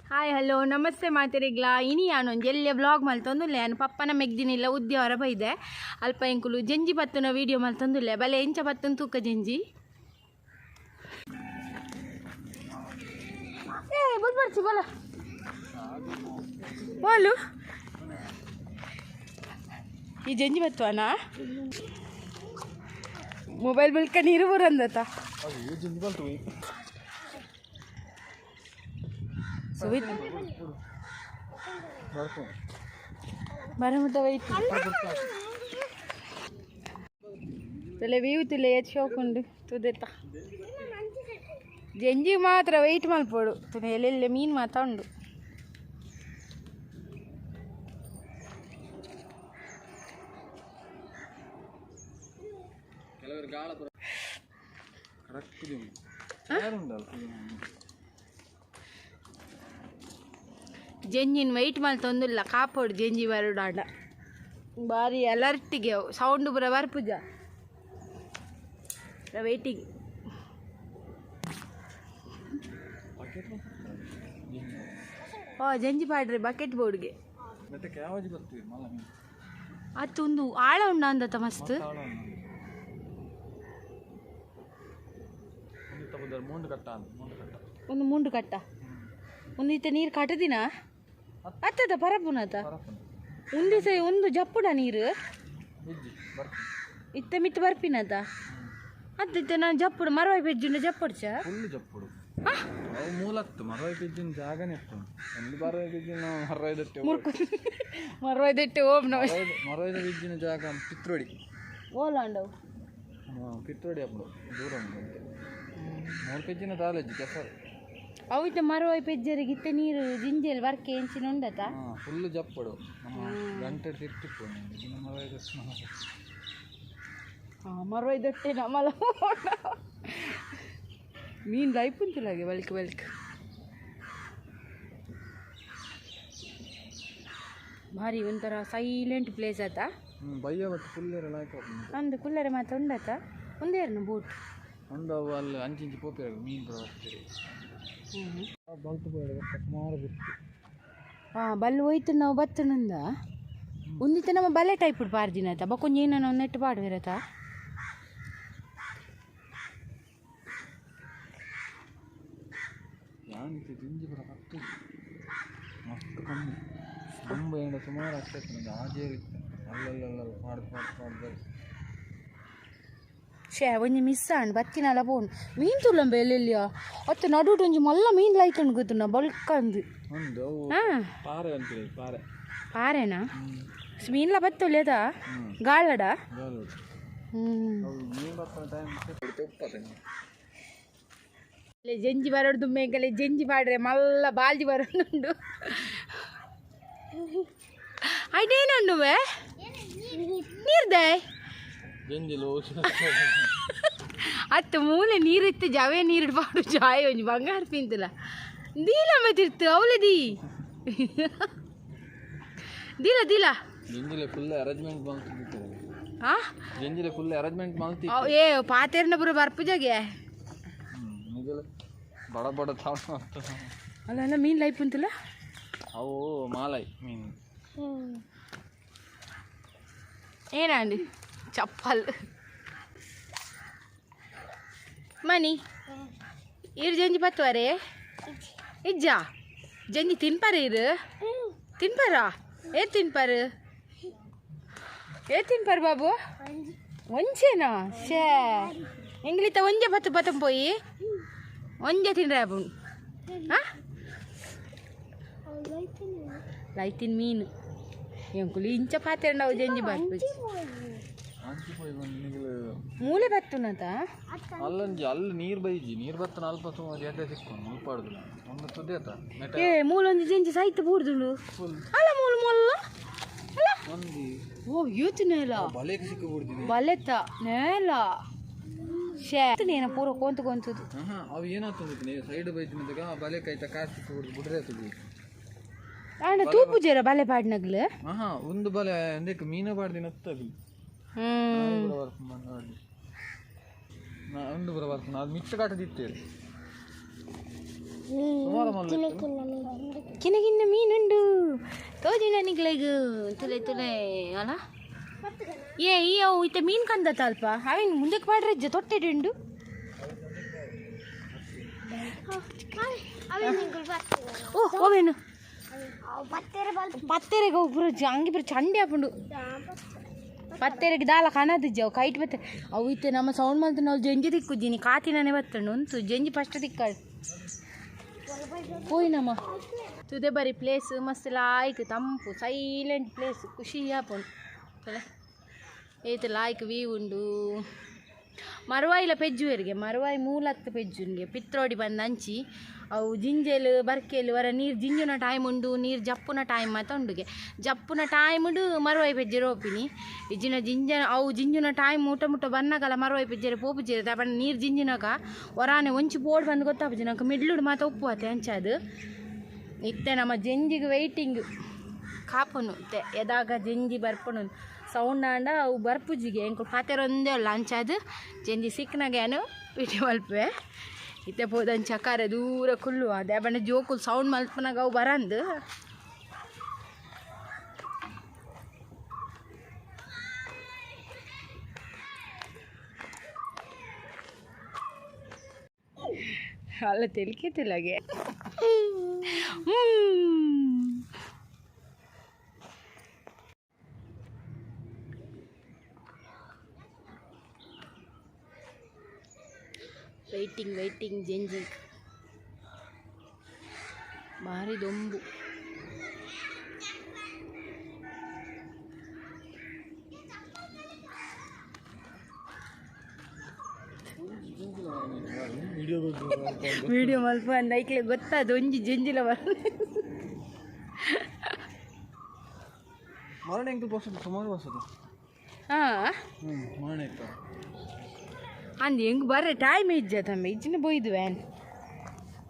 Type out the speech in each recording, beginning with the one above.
hi hello ನಮಸ್ತೆ ಮಾತಿರಿಗ್ಲಾ ಇನಿ ಯಾನೊಂದು ಎಲ್ಲೆ ಬ್ಲಾಗ್ ಮಲ್ತೊಂದುಲ್ಲೆ ನಾನು ಪಪ್ಪನ ಮೆಗ್ದಿನಿಲ್ಲ ಉದ್ಯ ಹೊರ ಬೈದೆ ಅಲ್ಪ ಎಂಕುಲು ಜಂಜಿ ಪತ್ತನ ವೀಡಿಯೋ ಮಲ್ತೊಂದುಲ್ಲೆ ಬಲೆ ಎಂಚ ಪತ್ತನ ತೂಕ ಜಂಜಿ ಬರ್ಚಿ ಬಲ ಬೋಲು ಈ ಜಂಜಿ ಬತ್ತುವನಾ ಮೊಬೈಲ್ ಬಿಲ್ಕ ನೀರು ಬರಂದತ ಬರಮುಟ ವೈಟ್ ತಲೆ ವ್ಯೂ ತುಲೆ ಎತ್ ಶೋಕುಂಡು ತುದೆತ್ತ ಜಂಜಿ ಮಾತ್ರ ವೆಯ್ಟ್ ಮಲ್ಪೋಡು ತುನೆ ಎಲ್ಲೆಲ್ಲೆ ಮೀನು ಮಾತ್ರ ಉಂಡು ಜಂಜಿನ ವೆಯ್ಟ್ ಮಲ್ತೊಂದುಲ್ಲ ಕಾಪೋಡು ಜಂಜಿ ಬರೋಡಾಡ ಬಾರಿ ಅಲರ್ಟಿಗೆ ಸೌಂಡ್ ಬರ ಬರ್ಪುಜ ವೆಯ್ಟಿಂಗ್ ಜಂಜಿ ಪಾಡ್ರಿ ಬಕೆಟ್ ಬೋರ್ಡ್ಗೆ ಅತ್ತೊಂದು ಆಳ ಉಂಡ ಅಂದತ ಮಸ್ತ್ ಒಂದು ಮುಂಡು ಕಟ್ಟ ಒಂದು ಈತ ನೀರು ಕಟ್ಟದಿನ ಅತ್ತದ ಪರಪುನತ ಒಂದು ಸೈ ಒಂದು ಜಪ್ಪುಡ ನೀರು ಇತ್ತ ಮಿತ್ತ ಬರ್ಪಿನತ ಅತ್ತ ನಾನು ಜಪ್ಪುಡು ಮರವಾಯಿ ಪೆಜ್ಜುಂಡ ಜಪ್ಪಡ್ಚ ಜಪ್ಪುಡು ಮೂಲತ್ತು ಮರವಾಯಿ ಪೆಜ್ಜಿನ ಜಾಗನೇ ಮರವಾಯ್ದಟ್ಟೆ ಓಮ್ ಮರವಾಯ್ದ ಪೆಜ್ಜಿನ ಜಾಗ ಪಿತ್ರೋಡಿ ಓಲಾಂಡವು ಪಿತ್ರೋಡಿ ಅప్పుడు ದೂರ ಉಂಟು ಮೂರು ಪೆಜ್ಜಿನ ಕಾಲೇಜ್ ಕೆಸರು ಅವಿತ ಮರವಾಯಿ ಪೆಜ್ಜರಿಗೆ ಇತ್ತ ನೀರು ಜಿಂಜಲ್ ವರ್ಕೆ ಎಂಚಿನ ಉಂಡತ ಫುಲ್ ಜಪ್ಪಡು ಗಂಟೆ ತಿರ್ತಿಪ್ಪು ಮರವಾಯ್ದಟ್ಟೆ ನಮ್ಮಲ್ಲ ಮೀನು ಲೈಪುಂತಿಲ್ಲಾಗೆ ಬಲ್ಕ್ ಬಲ್ಕ್ ಭಾರಿ ಒಂಥರ ಸೈಲೆಂಟ್ ಪ್ಲೇಸ್ ಆತ ಬಯ್ಯ ಬಟ್ ಕುಲ್ಲರೆ ಲಾಯ್ಕ ಅಂದು ಕುಲ್ಲರೆ ಮಾತ್ರ ಉಂಡತ ಒಂದೇರ್ನ ಬೋಟ್ ಉಂಡವು ಅಲ್ಲಿ ಅಂಚಿಂಚಿ ಪೋಪಿರ ಮೀನು ಬರ್ತೀರಿ ಬಲ್ತು ಸುಮಾರು ಬಿತ್ತು ಬಲ್ಲು ಹೋಯ್ತು ನಾವು ಬತ್ತನಿಂದ ಒಂದಿತ್ತ ನಮ್ಮ ಬಲೆ ಟೈಪ್ ಪಾರ್ದಿನತ ಬಕ್ಕೊಂದು ಏನೋ ನಾವು ನೆಟ್ಟು ಪಾಡುವಿರತ ಜಿಂಜಿ ಬರ ಹತ್ತು ಮಸ್ತ್ ಕಮ್ಮಿ ತುಂಬ ಏನು ಸುಮಾರು ಆಗ್ತೈತೆ ನನಗೆ ಆಜೇರಿ ಅಲ್ಲಲ್ಲ ಮಾಡ್ದು ಶೇ ಒಂಜಿ ಮಿಸ್ ಆಂಡ್ ಬತ್ತಿನಲ್ಲ ಬೋನ್ ಮೀನು ತುಲ್ಲಂಬ ಎಲ್ಲೆಲ್ಲಿಯ ಅತ್ತು ನಡುಟು ಒಂಜಿ ಮಲ್ಲ ಮೀನು ಲೈಕಂಡು ಗೊತ್ತುಂಡ ಬಲ್ಕಂದು ಒಂದು ಪಾರೆ ಅಂತೀರಿ ಪಾರೆ ಪಾರೆನಾ ಮೀನ್ಲ ಬತ್ತೊಲ್ಲೇದ ಗಾಳಡ ಜಂಜಿ ಬರೋಡು ದುಮ್ಮೆಂಕಲೆ ಜಂಜಿ ಪಾಡ್ರೆ ಮಲ್ಲ ಬಾಲ್ಜಿ ಬರೋದುಂಡು ಅಯ್ಯೇನುಂಡುವೆ ನೀರ್ದೆ ಅತ್ತು ಮೂಲೆ ನೀರಿತ್ತು ಜವೆ ನೀರು ಪಾಡು ಜಾಯ್ ಒಂಜಿ ಬಂಗಾರ ಪಿಂತಲ ದೀಲ ಮತ್ತಿರ್ತು ಅವಳದಿ ದೀಲ ದೀಲ ಜಂಜಿಲೆ ಫುಲ್ ಅರೇಂಜ್ಮೆಂಟ್ ಮಾಡ್ತಿತ್ತು ಜಂಜಿಲೆ ಫುಲ್ ಅರೇಂಜ್ಮೆಂಟ್ ಮಾಡ್ತಿತ್ತು ಏ ಪಾತೆರ್ನ ಬರೋ ಬರ್ಪುಜಾಗೆ ಬಡ ಬಡ ಅಲ್ಲ ಅಲ್ಲ ಮೀನು ಲೈಪ್ ಉಂತಲ್ಲ ಅವು ಮಾಲಾಯಿ ಮೀನು ಏನಂಡಿ ಚಪ್ಪಲ್ ಮನಿ ಇರು ಜಂಜಿ ಪತ್ತುವರೆ ಇಜ್ಜ ಜಂಜಿ ತಿನ್ಪಾರ ಇರು ತಿನ್ಪಾರ ಏನ್ ತಿನ್ಪಾರು ತಿನ್ಪಾರು ಬಾಬು ಒಂಚೇನಾ ಶೇ ಎಂಗ್ಲಿತ ಒಂಜೆ ಪತ್ತು ಪತ್ತಂ ಪೋಯಿ ಒಂಜೆ ತಿನ್ರೆ ಅಪ್ಪು ಲೈತಿನ ಮೀನು ಎಂಕುಲು ಇಂಚ ಪಾತ್ರೆ ನಾವು ಜಂಜಿ ಬರ್ಪು ಮೂಲೆ ಬತ್ತುನತ ಅಲ್ಲಂಜಿ ಅಲ್ಲಿ ನೀರು ಬೈಜಿ ನೀರು ಬತ್ತನ ಅಲ್ಪ ಸುಮಾರು ಎಡ್ಡೆ ಸಿಕ್ಕೊಂಡು ಮುಲ್ಪಾಡುದು ಒಂದು ತುದೇತ ಏ ಮೂಲೊಂದು ಜಂಜಿ ಸಾಯ್ತು ಬೂರ್ದುಂಡು ಅಲ್ಲ ಮೂಲು ಮೊಲ್ಲ ಅಲ್ಲ ಒಂದಿ ಓ ಯೂತ್ ನೇಲ ಬಲೆಗೆ ಸಿಕ್ಕ ಬಿಡ್ತೀನಿ ಬಲೆತ ನೇಲ ಶೇ ನೇನ ಪೂರ ಕೊಂತುದು ಅವು ಏನಾಗ್ತದೆ ಸೈಡ್ ಬೈತಿನದಾಗ ಬಲೆ ಕೈತ ಕಾರ್ ಸಿಕ್ಕ ಬಿಡ್ದು ಬಿಡ್ರೆ ಆತದೆ ಅಣ್ಣ ತೂಪು ಜರ ಬಲೆ ಪಾಡ್ನಗ್ಲು ಒಂದು ಬಲೆ ಅಂದಕ್ಕೆ ಮೀನ ಪಾಡ್ದಿನ ಹತ್ತದು ಒಂದು ಬರ ಬರ್ತದೆ ಅದು ಮಿಕ್ಸ್ ಕಾಟದಿತ್ತೇಳಿ ಸುಮಾರು ಕಿನ್ನ ಮೀನುಂಡು ತೋಜಿನ ನಿಗ್ಲೆಗ್ ತುಲೆ ತುಲೆ ಅಲ್ಲ ಏ ಈ ಅವು ಇತ್ತೆ ಮೀನು ಕಂದತ್ತ ಅಲ್ಪ ಅವೇನು ಮುಂದಕ್ಕೆ ಮಾಡ್ರಜ್ಜ ತೊಟ್ಟೆಡುಂಡು ಓ ಅವೇನು ಪತ್ತೆರೆಗೆ ಒಬ್ಬರು ಹಂಗಿಬ್ರು ಚಂಡೆ ಹಾಕೊಂಡು ಪತ್ತೆರೆಗೆ ದಾಲ ಕಾಣದಿಜ್ಜ ಅವು ಕೈಟ್ ಬತ್ತೆ ಅವು ಇತ್ತೆ ನಮ್ಮ ಸೌಂಡ್ ಮಲ್ತು ನಾವು ಜಂಜಿ ತಿಕ್ಕುಜ್ಜಿನಿ ಕಾತಿನೇ ಬತ್ತಂಡು ಉಂಟು ಜಂಜಿ ಫಸ್ಟ್ ತಿಕ್ಕಾಳು ಹೋಯ್ನಮ್ಮ ತುದೆ ಬರೀ ಪ್ಲೇಸ್ ಮಸ್ತ್ ಲಾಯ್ಕ್ ತಂಪು ಸೈಲೆಂಟ್ ಪ್ಲೇಸ್ ಖುಷಿ ಆಪುಂಡು ಏತು ಲಾಯ್ಕ್ ವ್ಯೂ ಉಂಡು ಮರವಾಯಿಲ ಪೆಜ್ಜುವರಿಗೆ ಮರವಾಯಿ ಮೂಲತ್ತು ಪೆಜ್ಜುನ್ಗೆ ಪಿತ್ರೋಡಿ ಬಂದು ಹಂಚಿ ಅವು ಜಿಂಜೆಲು ಬರ್ಕೆಲು ವರ ನೀರು ಜಿಂಜುನ ಟೈಮ್ ಉಂಡು ನೀರು ಜಪ್ಪುನ ಟೈಮ್ ಮಾತ ಉಂಡುಗೆ ಜಪ್ಪುನ ಟೈಮ್ ಉಂಡು ಮರವಾಯಿ ಪೆಜ್ಜೆರು ಹೋಪಿನಿ ಇಜ್ಜಿನ ಅವು ಜಿಂಜುನ ಟೈಮ್ ಮುಟ್ಟ ಬನ್ನಗಲ ಮರವಾಯಿ ಪೆಜ್ಜೆರೆ ಪೋಪುಜ್ಜೆರೆ ತಪಂಡ ನೀರು ಜಿಂಜಿನಾಗ ಹೊರಾನೆ ಒಂಚು ಬೋರ್ಡ್ ಬಂದು ಗೊತ್ತಾಪುಜಿ ನಂಗೆ ಮಿಡ್ಲುಡು ಮಾತ ಉಪ್ಪು ಆತೆ ಹಂಚದು ಇತ್ತೆ ನಮ್ಮ ಜಂಜಿಗೆ ವೆಯ್ಟಿಂಗ್ ಕಾಪುನು ಇತ್ತೆ ಎದಾಗ ಜಂಜಿ ಬರ್ಪುನು ಸೌಂಡ್ ಆಂಡ ಅವು ಬರ್ಪುಜಿಗೆ ಎಂಕು ಪಾತೆರೊಂದೇ ಅಲ್ಲ ಹಂಚದು ಜಂಜಿ ಸಿಕ್ಕನಾಗೇನು ವಿಡಿಯೋ ಮಲ್ಪೆ ಇತ್ತೆ ಪೋದಂಚ ಚಕಾರ ದೂರ ಕುಲ್ಲು ಅದೇ ಬಣ್ಣ ಜೋಕುಲ್ ಸೌಂಡ್ ಮಲ್ಪನಾಗ ಅವು ಬರಂದು ಅಲ್ಲ ತಿಲ್ಕಿತಿಲ್ಲಗೆ ವೆಯ್ಟಿಂಗ್ ಜಂಜಿ ಭಾರಿ ದೊಂಬು ವಿಡಿಯೋ ಮಲ್ಪ ಅಂದ ಐಕ್ಲೆ ಗೊತ್ತಾದ ಒಂಜಿ ಜಂಜಿಲ ಮರಣ ಎಂಟು ಬಸ್ಸದು ಸುಮಾರು ಬಸ್ಸದು ಮರಣ ಇತ್ತು ಅಂದ್ ಹೆಂಗೆ ಬರ್ರೆ ಟೈಮ್ ಇಜ್ಜ ತಮ್ಮ ಇಜ್ಜಿನ ಬೋಯ್ದು ವ್ಯಾನ್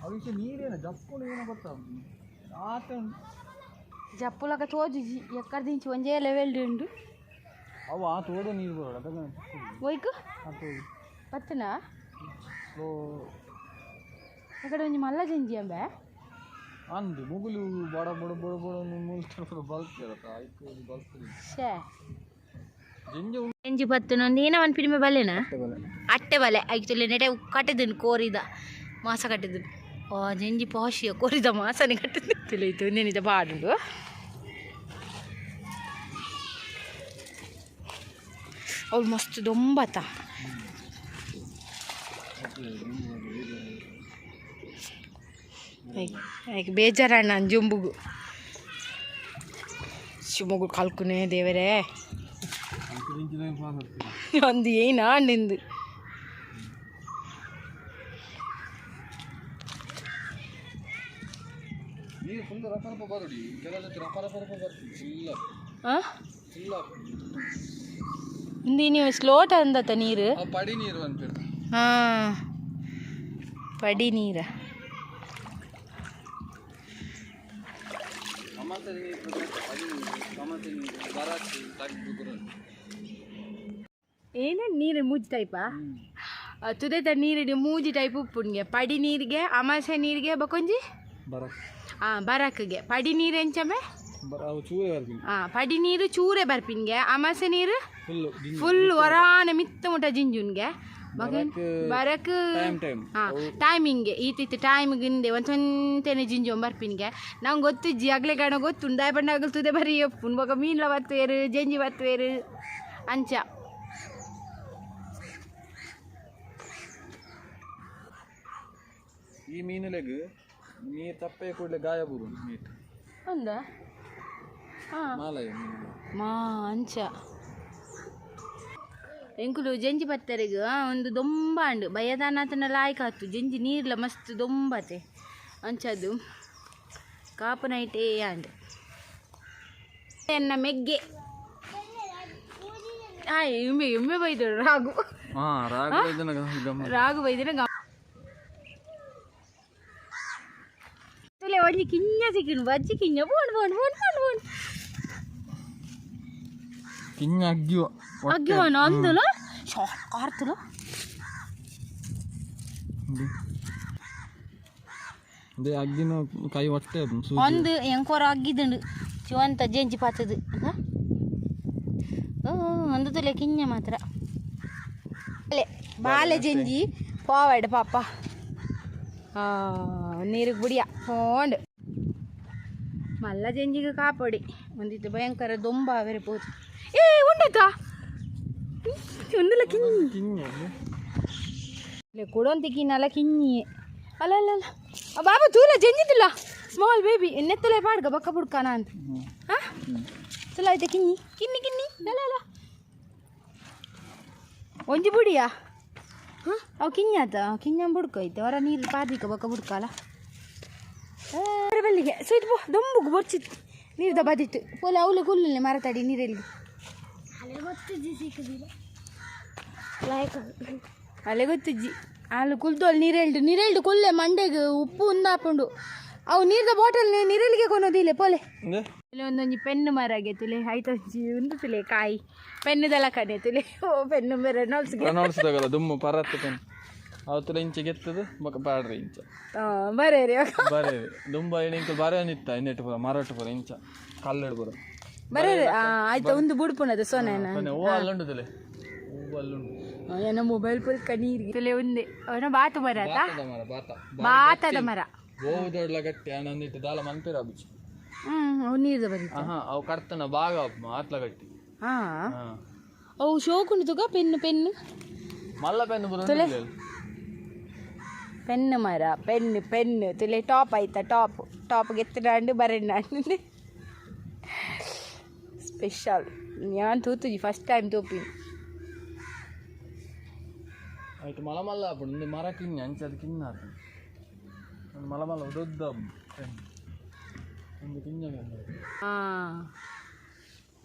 ಅದಕ್ಕೆ ನೀರೇನ ಜಪ್ಪುಳು ಏನೋ ಗೊತ್ತಾ ಆತ ಜಪ್ಪುಲಕ ತೋಜು ಎಕ್ಕಡ ದಿಂಚಿ ಒಂಜೇ ಲೆವೆಲ್ ಉಂಡು ಅವು ಆ ತೋಡೆ ನೀರು ಬರೋಣ ಅದಕ್ಕೆ ಒಯ್ಕು ಪತ್ತನಾ ಅಕಡೆ ಒಂಜಿ ಮಲ್ಲ ಜಂಜಿ ಅಂಬೆ ಅಂದು ಮುಗುಲು ಬಡ ಬಡ ಬಡ ಬಡ ಮುಲ್ತು ಬಲ್ತಿರತ್ತ ಆಯ್ತು ಬಲ್ತದೆ ಶೇ ಎಂಜಿ ಪತ್ತುನೊಂದು ಏನೋ ಒಂದು ಪಿಡಿಮೆ ಬಲ್ಲೆನಾ ಅಟ್ಟೆ ಬಲೆ ಆಯ್ತುಲೆ ನೆಟೆ ಕಟ್ಟಿದನು ಕೋರಿದ ಮಾಸ ಕಟ್ಟಿದನು ಓ ಜಂಜಿ ಪಾಶಿಯ ಕೋರಿದ ಮಾಸನೇ ಕಟ್ಟಿದ್ದು ತಿಳಿಯಿತು ನೆನಿದ ಬಾಡುಂಡು ಅವಳು ಮಸ್ತ್ ದೊಂಬತ್ತ ಆಯ್ಕೆ ಬೇಜಾರಣ್ಣ ಜುಂಬುಗು ಶಿವಮೊಗ್ಗ ಕಲ್ಕುನೇ ದೇವರೇ ಒಂದು ಏನು ನಿಂದು ನೀವು ಸ್ಲೋಟ ಅಂದತ್ತ ನೀರು ಹಾಂ ಪಡಿ ನೀರ ಏನು ನೀರು ಮೂಜಿ ಟೈಪಾ ತುದೈತ ನೀರಿಡಿ ಮೂಜಿ ಟೈಪ್ ಉಪ್ಪುನ್ಗೆ ಪಡಿ ನೀರಿಗೆ ಅಮಾಸೆ ನೀರಿಗೆ ಬಕೊಂಜಿ ಬರಕ್ಗೆ ಪಡಿ ನೀರು ಎಂಚಮೆ ಪಡಿ ನೀರು ಚೂರೆ ಬರ್ಪಿನ್ಗೆ ಅಮಾಸೆ ನೀರು ಫುಲ್ ಹೊರಾನೆ ಮಿತ್ತ ಮುಟ ಜಿಂಜುನ್ಗೆ ಬರಕ್ ಟೈಮಿಂಗ್ಗೆ ಈತಿತ್ತು ಟೈಮಿಗಿಂದೆ ಒಂತೇನೆ ಜಿಂಜು ಬರ್ಪಿನ್ಗೆ ನಂಗೆ ಗೊತ್ತಿಜ್ಜಿ ಅಗ್ಲೆ ಗಣ ಗೊತ್ತುಂಡು ದಾಯ ಬಣ್ಣ ಆಗಲ್ತದೆ ಬರೀ ಒಪ್ಪುನ್ ಬೊಕ ಮೀನ್ಲ ಬತ್ತುವೇರು ಜಂಜಿ ಬತ್ತುವೇರು ಅಂಚ ಈ ಮೀನುಲೆಗ್ ನೀರು ತಪ್ಪೇ ಕೂಡಲೇ ಗಾಯ ಬರು ನೀರು ಒಂದ ಮಾ ಅಂಚ ಎಂಕುಲು ಜಂಜಿ ಬತ್ತರೆಗ್ ಒಂದು ದೊಂಬ ಅಂಡು ಬಯದಾನಾತನ ಲಾಯ್ಕ ಆತು ಜಂಜಿ ನೀರ್ಲ ಮಸ್ತ್ ದೊಂಬತೆ ಅಂಚದು ಕಾಪು ನೈಟೇ ಅಂಡು ಎನ್ನ ಮೆಗ್ಗೆ ಎಮ್ಮೆ ಬೈದು ರಾಗು ಬೈದಿನ ಒಂಜಿ ಕಿಂಜ ಸಿಕ್ಕಿನ ಬಜ್ಜಿ ಕಿಂಜ ಬೋಣ್ ಬೋಣ್ ಬೋಣ್ ಬೋಣ್ ಬೋಣ್ ಕಿಂಜ ಅಗ್ಗಿವ ಅಂದಲ ಶಾರ್ಟ್ ಕಾರ್ತಲ ಅದೇ ಅಗ್ಗಿನ ಕೈ ಹೊಟ್ಟೆ ಒಂದು ಎಂಕೋರ ಅಗ್ಗಿದುಂಡು ಚಿವಂತ ಜೆಂಜಿ ಪಾತದು ಒಂದು ತುಲೆ ಕಿಂಜ ಮಾತ್ರ ಅಲ್ಲೇ ಬಾಲೆ ಜೆಂಜಿ ಪಾವಾಡ್ ಪಾಪ ನೀರಿಗೆ ಬುಡಿಯ ಹೋಂಡು ಮಲ್ಲ ಜೆಂಜಿಗೆ ಕಾಪಾಡಿ ಒಂದಿತ್ತು ಭಯಂಕರ ದೊಂಬ ಬೆರಬಹುದು ಏ ಉಂಡಾಯ್ತಾ ಒಂದಲ್ಲ ಕಿಂಜಿ ಕೊಡೊಂತಿ ಕಿನ್ನಲ್ಲ ಕಿನ್ನಿ ಅಲ್ಲ ಅಲ್ಲ ಅಲ್ಲ ಬಾಬಾ ತೂಲ ಜಂಜಿದಿಲ್ಲ ಸ್ಮಾಲ್ ಬೇಬಿ ಎನ್ನೆತ್ತಲೇ ಪಾಡ್ಗ ಬಕ್ಕ ಬುಡ್ಕಾನ ಅಂತ ಹಾಂ ಚಲೋ ಆಯ್ತಾ ಕಿನ್ನಿ ಕಿನ್ನಿ ಕಿನ್ನಿ ಅಲ್ಲ ಅಲ್ಲ ಒಂಜಿ ಬುಡಿಯಾ ಹಾಂ ಅವು ಕಿನ್ಯಾತ ಕಿನ್ಯ ಬುಡ್ಕ ಐತೆ ಹೊರ ನೀರು ಪಾದಿಕ ಬಕ್ಕ ಬುಡ್ಕಲ್ಲ ಬಲ್ಲಿಗೆ ಸೊಯ್ತು ಪೋ ದೊಂಬುಗು ಬೊರ್ಚಿತ್ತು ನೀರ್ದ ಬದಿತ್ತು ಪೋಲೆ ಅವಳು ಕುಲ್ಲನೆ ಮರತಾಡಿ ನೀರಲ್ಲಿ ಅಲ್ಲೇ ಗೊತ್ತಿಜ್ಜಿ ಅಲ್ಲಿ ಕುಲ್ತೋಳು ನೀರೆಳ್ದು ಕೊಲ್ಲೆ ಮಂಡೆಗೆ ಉಪ್ಪು ಉಂದಾಪುಂಡು ಅವು ನೀರ್ದ ಬಾಟಲ್ ನೀರಲ್ಲಿಗೆ ಕೊನೋದಿಲ್ಲ ಪೋಲೆ ಇಲ್ಲಿ ಒಂದೊಂಜಿ ಪೆನ್ನು ಮರಗೆ ತುಲೆ ಆಯ್ತಂಜಿ ಒಂದು ತುಲೆ ಕಾಯಿ ಪೆನ್ನುದಲ್ಲ ಕಣೆ ತುಲೆ ಓ ಪೆನ್ನು ಮರ ನೋಡ್ಸ್ದಾಗಲ್ಲ ದುಮ್ಮು ಪರತ್ತು ಪೆನ್ ಅವತ್ತು ಇಂಚ ಗೆತ್ತದು ಬೊಕ್ಕ ಪಾಡ್ರಿ ಇಂಚ ಬರೇರಿ ಬರೇರಿ ದುಂಬ ಇಂಕ ಬರೇ ನಿತ್ತ ಇನ್ನೆಟ್ಟು ಪುರ ಮರಟ್ಟು ಪುರ ಇಂಚ ಕಲ್ಲೆಡು ಪುರ ಬರೇರಿ ಆಯ್ತಾ ಒಂದು ಬುಡ್ಪುನದ ಸೋನೇನ ಹೂ ಅಲ್ಲುಂಡು ತುಲೆ ಹೂ ಅಲ್ಲುಂಡು ಏನೋ ಮೊಬೈಲ್ ಪುಲ್ಕ ನೀರಿಗೆ ತುಲೆ ಒಂದೇ ಅವನ ಬಾತು ಮರ ಬಾತದ ಮರ ಗೋವು ದೊಡ್ಲ ಗಟ್ಟಿ ಅನ್ನೊಂದಿಟ್ಟು ದಾಲ ಮನ್ಪೇರ ಬಿಚ್ಚು ಅವು ನೀರ್ದ ಬರೀ ಅವು ಕರ್ತನ ಬಾಗ ಆತ್ಲ ಗಟ್ಟಿ ಅವು ಶೋಕುಂಡು ತುಗ ಪೆನ್ನು ಮಲ್ಲ ಪೆನ್ನು ಪುರ ಪೆನ್ನು ಮರ ಪೆನ್ನು ತುಲೆ ಟಾಪ್ ಆಯ್ತಾ ಟಾಪ್ ಗೆತ್ತಿನಾಂಡು ಬರೆಂಡು ಸ್ಪೆಷಲ್ ഞാൻ തൂത്തുജി ഫസ്റ്റ് ടൈം തൂപ്പി ಆಯ್ತು ಮಲಮಲ್ಲ ಒಂದು ಮರ ಕಿನ್ನಿ ಅಂಚದು ಕಿನ್ನಾತ ಒಂದು ಮಲಮಲ್ಲ ದೊಡ್ಡ ಒಂದು ಕಿನ್ನ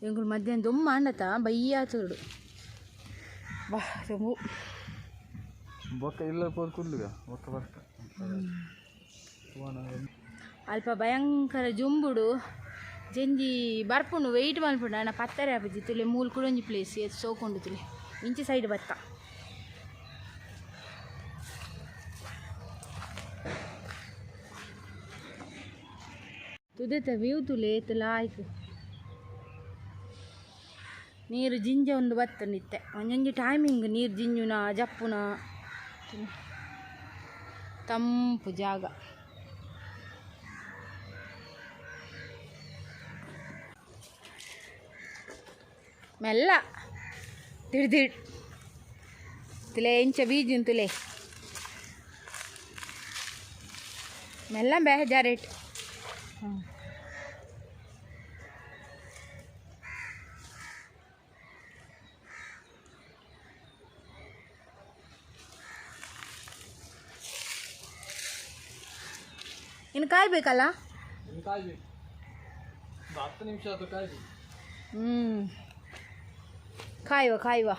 ಎಂಗಳು ಮಧ್ಯಾಹ್ನ ದೊಮ್ಮ ಅಂಡತ ಬಯ್ಯಾತುಡು ಬಾ ರೊಂಬು ಬೊಕ್ಕ ಇಲ್ಲ ಪೋದು ಕುರ್ಲುಗ ಬೊಕ್ಕ ಬರ್ತ ಅಲ್ಪ ಭಯಂಕರ ಜುಂಬುಡು ಜಂಜಿ ಬರ್ಪುಂಡು ವೆಯ್ಟ್ ಮಲ್ಪುಂಡು ಅಣ್ಣ ಪತ್ತರೆ ಆಪಜಿ ತುಲೆ ಮೂಲು ಕುಡೊಂಜಿ ಪ್ಲೇಸ್ ಎತ್ತು ಸೋಕೊಂಡು ತುಲೆ ಇಂಚಿ ಸೈಡ್ ಬತ್ತ ತುದೆತ ವ್ಯೂ ತುಲೆ ತುಲ ಆಯ್ತು ನೀರು ಜಿಂಜ ಒಂದು ಬತ್ತ ನಿತ್ತೆ ಒಂದೊಂದು ಟೈಮಿಂಗ್ ನೀರು ಜಿಂಜುನ ಜಪ್ಪುನ ತಂಪು ಜಾಗ ಮೆಲ್ಲ ತಿಡ್ದಿಡ್ ತುಲೆ ಇಂಚ ಬೀಜಿನ ತುಲೆ ಮೆಲ್ಲ ಬೇಜಾರೇಟ್ ಇನ್ನು ಕಾಯ್ಬೇಕಲ್ಲ 10 ನಿಮಿಷ ಅದು ಕಾಯ್ಬೇಕು ಕಾಯುವ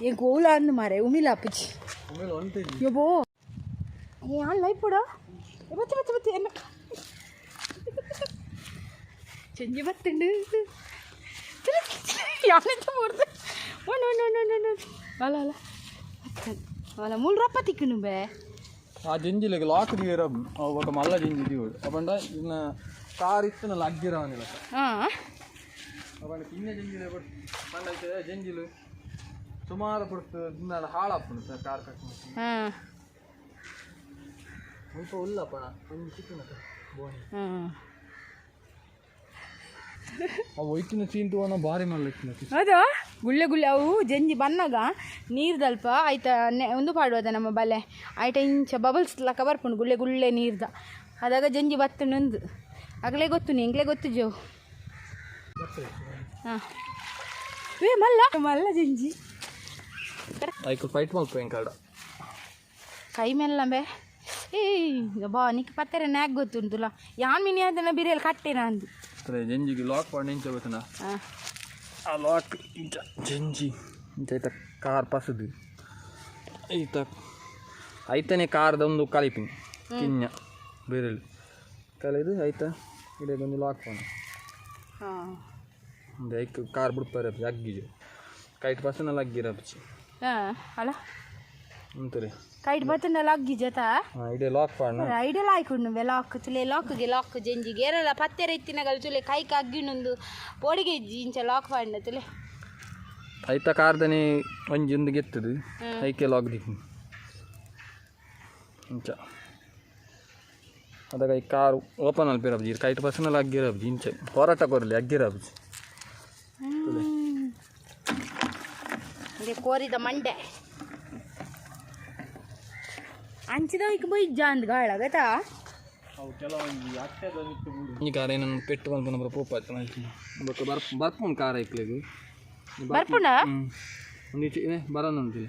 ಏನು ಕೋಲ ಅಂದು ಮಾರೆ ಉಮಿಲ ಅಪ್ಪಚ್ಚಿ ಯಬ್ಬೋ ಯಾನ್ ಲೈಪುಡ ಬತ್ತೆ ಎನ್ನ ಚೆಂಜಿ ಬತ್ತುಂಡು ಯಾನೆಂತ ಮಾಡ್ದೆ ಅಲ್ಲ ಅಲ್ಲ ಮೂಲ ರಪ್ಪ ತಿಕ್ಕನು ಬೇ ಆ ಜಂಜಿಲೆಗೆ ಲಾಕ್ ದಿಯರ ఒక మల్ల జంజి దివుడు అపండ ఇన్న కార్ ఇస్తున లగ్గిరావనిల అపండ కిన్న జంజిలే పడు పండైతే జంజిలు సుమారు పడుతు దిన్నాడ ಹಾಳಾಪುನು ಸರ್ ಕಾರ್ ಕಟ್ಟು ಮುಲ್ಪ ಉಲ್ಲಪ್ಪ ಒಂದು ಚಿಕ್ಕನಕ ಬೋನಿ ಅವು ಇತ್ತಿನ ಸೀಂಟು ಅವನ ಭಾರಿ ಮಾಡ್ಲಿಕ್ಕಿಲ್ಲ ಹೌದು ಗುಳ್ಳೆ ಅವು ಜಂಜಿ ಬನ್ನಾಗ ನೀರ್ದಲ್ಪ ಆಯ್ತಾ ಒಂದು ಪಾಡುವದ ನಮ್ಮ ಬಲೆ ಆಯ್ತಾ ಇಂಚ ಬಬಲ್ಸ್ ಲಕ್ಕ ಬರ್ಪುಂಡು ಗುಳ್ಳೆ ನೀರ್ದ ಅದಾಗ ಜಂಜಿ ಬತ್ತುಂಡು ಆಗಲೇ ಗೊತ್ತು ಎಂಗ್ಲೇ ಗೊತ್ತು ಜೋ ಹಾಂ ಮಲ್ಲ ಜಂಜಿ ಫೈಟ್ ಮಾಡ್ಪೇನ್ ಕಾಡ ಕೈ ಮೆಲ್ಲ ಬೇ ಬಾ ನಿಕ್ ಪತ್ತೆರೆ ನ್ಯಾಕ್ ಗೊತ್ತುಂಟುಲ್ಲ ಯಾನ್ ಮಿನಿ ಅದನ್ನ ಬಿರಿಯಲ್ಲಿ ಕಟ್ಟೆನ ಅಂದು ಜಂಜಿಗೆ ಲಾಕ್ ಮಾಡಿ ಇಂಚ ಗೊತ್ತನ ಆ ಲಾಕ್ ಇಂಚ ಜಂಜಿ ಇಂಚ ಐತ ಕಾರ್ ಪಸದು ಐತನೇ ಕಾರ್ದ ಒಂದು ಕಲಿಪಿಂಗ್ ಕಿನ್ನ ಬೇರೆಲ್ಲಿ ಕಲಿದು ಆಯ್ತಾ ಇಡಗೊಂದು ಲಾಕ್ ಮಾಡಿ ಒಂದು ಐಕ್ ಕಾರ್ ಬಿಡ್ತಾರೆ ಅಗ್ಗಿಜು ಕೈಟ್ ಪಸನಲ್ಲಿ ಅಗ್ಗಿರಪ್ಚಿ ಅಲ್ಲ ಅಂತಾರೆ ಕೈಟ್ ಬತ್ತನ ಲಾಕ್ ಜತ ಇಡೆ ಲಾಕ್ ಪಾಡ್ನ ಐಡಿಯಲ್ ಆಯ್ಕೊಂಡು ಲಾಕ್ ತುಲೆ ಲಾಕ್ ಜೆಂಜಿ ಗೇರಲ್ಲ ಪತ್ತೆರ ಇತ್ತಿನಗಲ್ ತುಲೆ ಕೈಕ್ ಅಗ್ಗಿನೊಂದು ಪೋಡಿಗೆ ಇಂಚ ಲಾಕ್ ಪಾಡ್ನ ತುಲೆ ಐತ ಕಾರ್ದನೆ ಒಂಜಿ ಒಂದು ಗೆತ್ತದು ಐಕೆ ಲಾಕ್ ದಿಕ್ಕು ಇಂಚ ಅದಾಗ ಈ ಕಾರು ಓಪನ್ ಅಲ್ಪಿರಬ್ಜಿ ಕೈಟ್ ಪರ್ಸನಲ್ ಅಗ್ಗಿರಬ್ಜಿ ಇಂಚೆ ಹೋರಾಟ ಕೊರಲಿ ಅಗ್ಗಿರಬ್ಜಿ ಕೋರಿದ ಮಂಡೆ ಅಂಚಿದ ಬೈ ಜಾಂದ್ ಗಾಳ ಗತಾ ಈ ಕಾರ ಏನನ್ನು ಪೆಟ್ಟು ಬಂದು ಪೋಪ ಬರ್ಪುನ್ ಕಾರ ಐಕ್ಲಿಗೆ ಬರ್ಪುಂಡ ಒಂದು ಬರೋಣಂತಿಲ್ಲ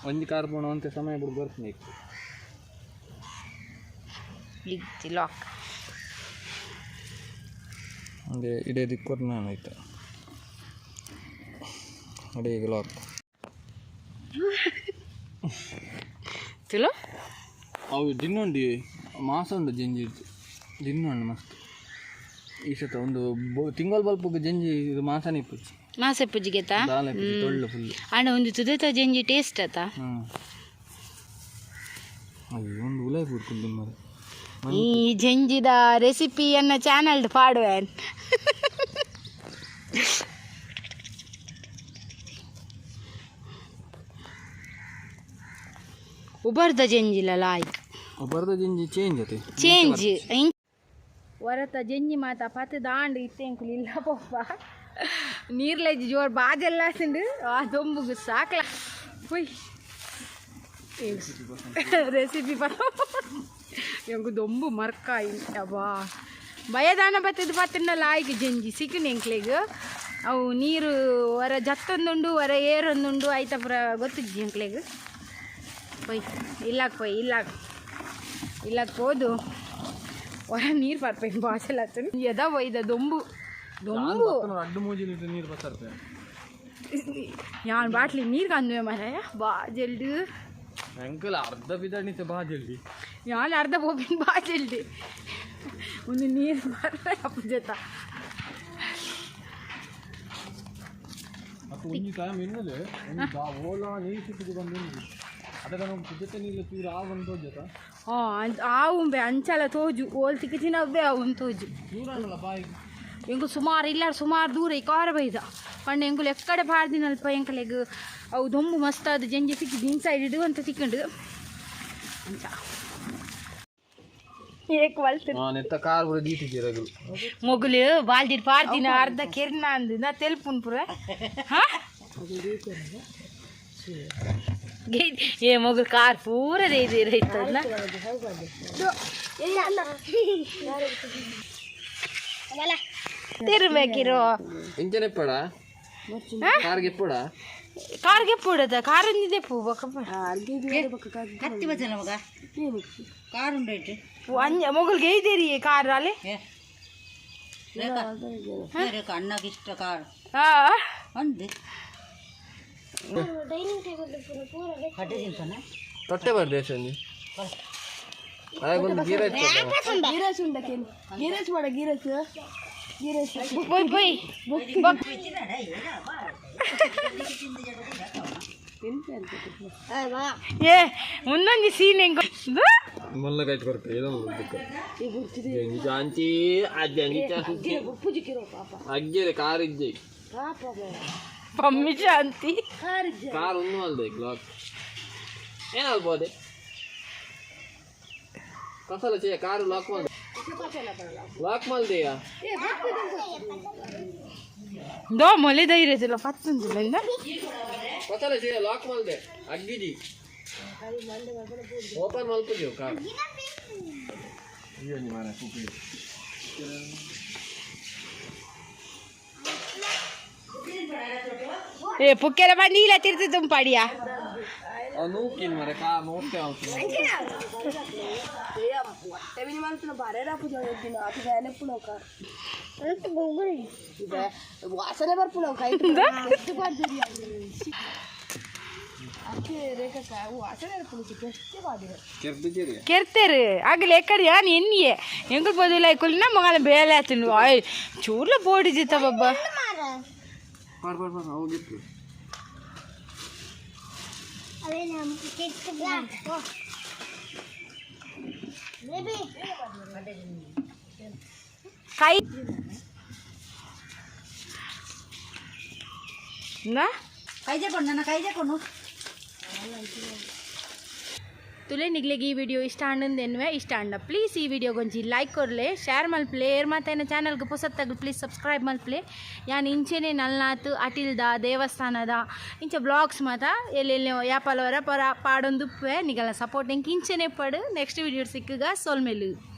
ಒಂದು ಕಾರ್ ಪೋಣ ಅಂತ ಸಮಯ ಬಿಡು ಬರ್ತೀನಿ ಲಾಕ್ ಹಂಗೆ ಇಡೇ ದಿಕ್ಕೋರು ನಾನು ಆಯ್ತು ಅಡೇ ಈಗ ಲಾಕ್ ಚಲೋ ಅವು ದಿನ್ನೊಂಡಿ ಮಾಸ ಉಂಡು ಜಂಜಿ ದಿನ್ನೊಂಡು ಮಸ್ತ್ ಈ ಸತ ಒಂದು ತಿಂಗಳು ಬಲ್ಪಗೆ ಜಂಜಿ ಇದು ಮಾಸನೇ ಇಪ್ಪಚ್ಚಿ ಮಾಸ ಪೂಜಿಗೆ ತೊಳ್ಳು ಫುಲ್ ಅಣ್ಣ ಒಂದು ತುದತ ಜಂಜಿ ಟೇಸ್ಟ್ ಆತ ಅಯ್ಯೋ ಒಂದು ಉಲಾಯ್ ಬಿಡ್ಕೊಂಡು ಮರ ಈ ಜಂಜಿದ ರೆಸಿಪಿಯನ್ನು ಚಾನಲ್ ಪಾಡುವೆ ಉಬರ್ದ ಜಂಜಿಲ ಲಾಯ್ಕ್ ಉಬರ್ದ ಜಂಜಿ ಚೇಂಜ್ ಹೊರತ ಜಂಜಿ ಮಾತ ಪತ್ತು ದಾಂಡು ಇತ್ತೆಂಕುಲು ಇಲ್ಲ ಪಪ್ಪ ನೀರ್ಲೆಜ್ಜಿ ಜೋರು ಬಾಜೆಲ್ಲ ಸಿಂಡು ಆ ದೊಂಬುಗು ಸಾಕ್ಲ ಹುಯ್ ರೆಸಿಪಿ ಬರ ಎಂಗು ದೊಂಬು ಮರ್ಕಾಯಿ ಅಬ್ಬಾ ಭಯದಾನ ಬತ್ತದ ಪತ್ತಿನ ಲಾಯ್ಕ್ ಜಂಜಿ ಸಿಕ್ಕನ ಎಂಕ್ಲೆಗ್ ಅವು ನೀರು ಹೊರ ಜತ್ತೊಂದುಂಡು ಹೊರ ಏರೊಂದುಂಡು ಆಯ್ತ ಪುರ ಗೊತ್ತಿಜ್ಜಿ ಎಂಕ್ಲೆಗ್ ಪೊಯ್ ಇಲ್ಲಕ್ಕೆ ಹೋದು ಹೊರ ನೀರು ಬರ್ಬೇಕು ಬಾಸೆಲ್ಲ ಎದ ಒಯ್ದ ದೊಂಬು ಯಾನ್ ಬಾಟ್ಲಿ ನೀರು ಕಂದುವೆ ಮರ ಬಾ ಜಲ್ದಿ ಅಂಕಲ್ ಅರ್ಧ ಬಿದ್ದಾಣಿತೆ ಬಾ ಜಲ್ದಿ ಯಾನ್ ಅರ್ಧ ಹೋಗಿನ ಬಾ ಜಲ್ದಿ ಒಂದು ನೀರು ಬರ್ರೆ ಅಪ್ಪ ಜೊತೆ ಒಂಜಿ ಟೈಮ್ ಇನ್ನಲೆ ಓಲ ನೀರು ಸಿಕ್ಕಿದ್ದು ಬಂದು ಅದಕ್ಕೆ ನಾವು ಜೊತೆ ನೀರು ಚೂರು ಆವಂತ ಜೊತೆ ಆವುಂಬೆ ಅಂಚಲ ತೋಜು ಓಲ್ ತಿಕ್ಕಿನವ್ವೆ ಅವನ್ ತೋಜು ದೂರ ಬಾಯಿ ಎಂಗು ಸುಮಾರು ದೂರ ಈ ಕಾರ ಬೈದ ಪಂಡ ಎಂಗುಲು ಎಕ್ಕಡೆ ಪಾಡ್ದಿನಲ್ಪ ಎಂಕಲೆಗ್ ಅವು ದೊಂಬು ಮಸ್ತಾದ ಜಂಜಿ ಸಿಕ್ಕಿದ್ದು ಇನ್ಸೈಡ್ ಇಡು ಅಂತ ತಿಕ್ಕೊಂಡು ಅಂಚ ಏಕ್ ನೆತ್ತ ಕಾರ್ ಪೂರ ದೀತಿದ್ದೀರದು ಮೊಗುಲು ಬಾಲ್ದಿರ್ ಪಾಡ್ದಿನ ಅರ್ಧ ಕೆರ್ನ ಅಂದು ನಾ ತೆಲ್ಪುನ್ ಪುರ ಏ ಮೊಗುಲು ಕಾರ್ ಪೂರ ರೈತಲ್ಲ ತಿರುಬೇಕಿರೋ ಇಂಜನ್ ಎಪ್ಪಡ ಕಾರ್ಗೆ ಎಪ್ಪಡ ಕಾರ್ಗೆ ಎಪ್ಪುಡದ ಕಾರಂದಿದೆ ಪೂ ಹತ್ತಿ ಬಜನ ಮಗ ಕಾರ್ ಉಂಡೈತೆ ಮೊಗಲ್ಗೆ ಐದೇರಿ ಕಾರ್ ಅಲ್ಲಿ ಅಣ್ಣಗೆ ಇಷ್ಟ ಕಾರ್ ಅಂದು ತೊಟ್ಟೆ ಬರ್ದೆ ಸಂಜೆ ಅದಕ್ಕೊಂದು ಏ ಒಂದೊಂದು ಸೀನ್ ಹೆಂಗ ಮಲ್ಲ ಕೈಟ್ ಕೊಡ್ತಾರೆ ಏನೋ ಜಾಂಚಿ ಅಜ್ಜೆ ಕಾರ್ ಇಜ್ಜೆ ಪಮ್ಮಿ ಶಾಂತಿ ಕಾರ್ ಒಂದು ಅಲ್ದೆ ಕ್ಲಾಕ್ ಏನಾಗ್ಬೋದೆ ಕಸಲ ಚೇ ಕಾರು ಲಾಕ್ ಮಲ್ದೆಯ ದೋ ಮೊಲೆ ಧೈರ್ಯದಿಲ್ಲ ಪತ್ತೊಂದಿಲ್ಲ ಕಸಲ ಚೇ ಲಾಕ್ ಮಲ್ದೆ ಅಗ್ಗಿಜಿ ಓಪನ್ ಮಲ್ಪುಜು ಕಾರ್ ಏ ಪುಕ್ಕೆಲ್ಲ ಬಂದು ಇಲ್ಲ ತಿರ್ತಿ ತುಂಪಾಡಿಯಾ ನೂಕಿನ್ ಮರೆ ಕಾ ನೋಡ್ತೆ ವಾಸನೆ ಬರ್ಪುಣ ಕೆರ್ತೆರು ಆಗಲೇ ಎಕ್ಕಡಿ ಯಾನ್ ಎನ್ನಿಯೆ ಎಂಗಲ್ ಬದುಲ ಕೊಲ್ಲಿನ ಮಗನ ಬೇಲೆ ಆತನು ಚೂರ್ಲ ಬೋಡಿಜಿತ್ತ ಬಬ್ಬ ಕೈ ना ಕೈ ತಗೊಂಡು तुले निघलेगी ಈ ವಿಡಿಯೋ ಇಷ್ಟ ಅನ್ನಂದೇನುವೆ ಇಷ್ಟ ಅಂಡ ಪ್ಲೀಸ್ ಈ ವಿಡಿಯೋ ಗೊಂಚಿ ಲೈಕ್ ಕೊರ್ಲೆ ಶೇರ್ ಮಲ್ಪ್ಲೆ ಮತ್ತೆ ಚಾನಲ್ಗೆ ಪುಸತ್ತಾಗ ಪ್ಲೀಸ್ ಸಬ್ಸ್ಕ್ರೈಬ್ ಮಲ್ಪ್ಲೆ ಯಾನ್ ಇಂಚೆನೆ ನಲ್ನಾತ್ ಅಟಿಲ್ದ ದೇವಸ್ಥಾನದ ಇಂಚ ಬ್ಲಾಗ್ಸ್ ಮಾತ ಎಲ್ಲೆಲ್ಲಿ ಯಾಪಲವರ ಪರ ಪಾಡೊಂದುಪ್ಪೆ ನಿಗಲ ಸಪೋರ್ಟ್ ಇಂಚೆನೆ ಪಡು ನೆಕ್ಸ್ಟ್ ವಿಡಿಯೋ ಸಿಕ್ಕಗ ಸೋಲ್ಮೆಲು